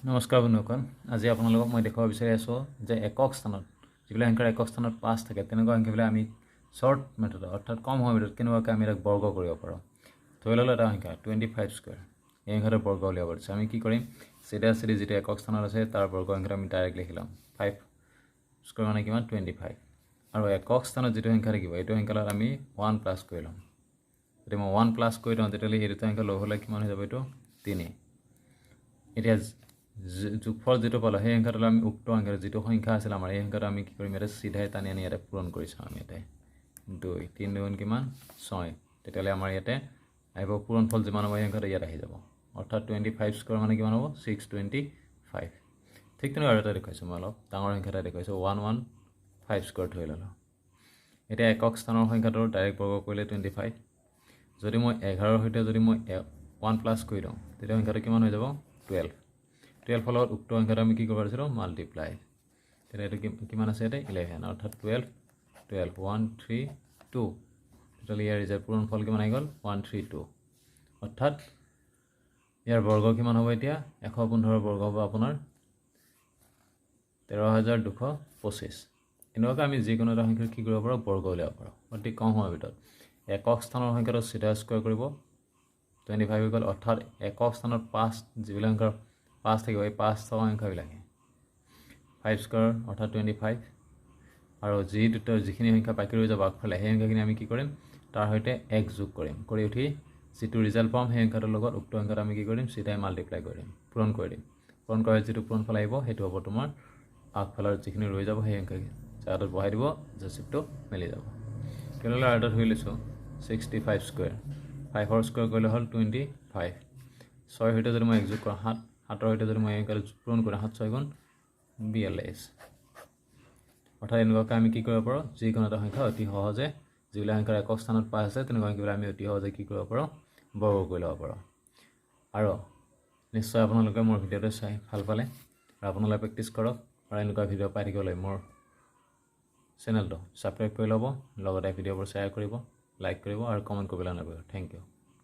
নমস্কাৰ বন্ধুসকল, আজি আপোনালোকক মই দেখুৱাব বিচাৰি আছোঁ যে একক স্থানত যিবিলাক সংখ্যাৰ একক স্থানত 5 থাকে তেনেকুৱা সংখ্যাবিলাক আমি শৰ্ট মেথড অৰ্থাৎ কম সময়ৰ ভিতৰত কেনেকুৱাকৈ আমি এক বৰ্গ কৰিব পাৰোঁ। ধৰি ল'লোঁ এটা সংখ্যা 25 স্কোৱাৰ, এই সংখ্যাটোৰ বৰ্গ উলিয়াব দিছে। আমি কি কৰিম, চিধা চিধি যিটো একক স্থানত আছে তাৰ বৰ্গ সংখ্যাটো আমি ডাইৰেক্ট লিখি ল'ম। 5 স্কোৱাৰ মানে কিমান 25, আৰু একক স্থানত যিটো সংখ্যা থাকিব এইটো সংখ্যাৰ আমি 1 প্লাছ কৰি ল'ম। যদি মই 1 প্লাছ কৰি দিওঁ তেতিয়াহ'লে এই দুটা সংখ্যা লগ হ'লে কিমান হৈ যাব, এইটো 3। এতিয়া যোগফল যিটো পালোঁ সেই সংখ্যাটো আমি উক্ত সংখ্যাটো যিটো সংখ্যা আছিল আমাৰ এই সংখ্যাটো আমি কি কৰিম, ইয়াতে চিধাই টানি আনি ইয়াতে পূৰণ কৰি চাওঁ। আমি ইয়াতে 2 3 2 কিমান 6, তেতিয়াহ'লে আমাৰ ইয়াতে আহিব পূৰণফল যিমান হ'ব সেই সংখ্যাটো ইয়াত আহি যাব। অৰ্থাৎ 25 স্কোৱাৰ মানে কিমান হ'ব 625। ঠিক তেনেকৈ আৰু এটা দেখুৱাইছোঁ, মই অলপ ডাঙৰ সংখ্যা এটা দেখুৱাইছোঁ 115 স্কোৱাৰ ধৰি ল'লোঁ। এতিয়া একক স্থানৰ সংখ্যাটোৰ ডাইৰেক্ট বৰ্গ কৰিলে 25। যদি মই 11ৰ সৈতে যদি মই 1 প্লাছ কৰি দিওঁ তেতিয়া সংখ্যাটো কিমান হৈ যাব 12। 12 লগত উক্ত সংখ্যাটো আমি কি কৰিব পাৰিছিলোঁ, মাল্টিপ্লাই। তেতিয়া এইটো কিমান আছে ইয়াতে 11, অৰ্থাৎ 12 1 3 2। তেতিয়াহ'লে ইয়াৰ ৰিজাল্ট পূৰণফল কিমান আহি গ'ল 132। অৰ্থাৎ ইয়াৰ বৰ্গ কিমান হ'ব, এতিয়া 115 বৰ্গ হ'ব আপোনাৰ 13,225। এনেকুৱাকৈ আমি যিকোনো এটা সংখ্যাৰ কি কৰিব পাৰোঁ, বৰ্গ উলিয়াব পাৰোঁ অতি কম সময়ৰ ভিতৰত। একক স্থানৰ সংখ্যাটো চিধা স্কোৱাৰ কৰিব 25 হৈ গ'ল। অৰ্থাৎ একক স্থানত 5 যিবিলাক সংখ্যাৰ 5 থাকিব এই 5 থকা সংখ্যাবিলাকে 5 স্কোৱাৰ অৰ্থাৎ 25, আৰু যিখিনি সংখ্যা বাকী ৰৈ যাব আগফালে সেই সংখ্যাখিনি আমি কি কৰিম, তাৰ সৈতে 1 যোগ কৰিম। কৰি উঠি যিটো ৰিজাল্ট পাম সেই সংখ্যাটোৰ লগত উক্ত সংখ্যাটো আমি কি কৰিম, চিধাই মাল্টিপ্লাই কৰি দিম, পূৰণ কৰি দিম। পূৰণ কৰাৰ যিটো পূৰণফল আহিব সেইটো হ'ব তোমাৰ আগফালৰ যিখিনি ৰৈ যাব সেই সংখ্যাখিনি জেগাটোত বহাই দিব, জেচিপটো মিলি যাব। কেনেদৰে আৰু এটা ধৰি লৈছোঁ 65 স্কোৱাৰ, 5ৰ স্কোৱাৰ কৰিলে হ'ল 25। 6ৰ সৈতে যদি মই 1 যোগ কৰোঁ 7, 7ৰ সৈতে যদি মই এই সংখ্যাটো পূৰণ কৰোঁ 7 6 গুণ 42। অৰ্থাৎ এনেকুৱাকৈ আমি কি কৰিব পাৰোঁ, যিকোনো এটা সংখ্যা অতি সহজে যিবিলাক সংখ্যাৰ একক স্থানত 5 আছে তেনেকুৱা সংখ্যাবিলাক আমি অতি সহজে কি কৰিব পাৰোঁ, বৰ্গ কৰি ল'ব পাৰোঁ। আৰু নিশ্চয় আপোনালোকে মোৰ ভিডিঅ'টো চাই ভাল পালে, আৰু আপোনালোকে প্ৰেক্টিছ কৰক, আৰু এনেকুৱা ভিডিঅ' পাই থাকিবলৈ মোৰ চেনেলটো ছাবস্ক্ৰাইব কৰি ল'ব, লগতে ভিডিঅ'বোৰ শ্বেয়াৰ কৰিব, লাইক কৰিব আৰু কমেণ্ট কৰিবলৈ নাপাহৰিব। Thank U.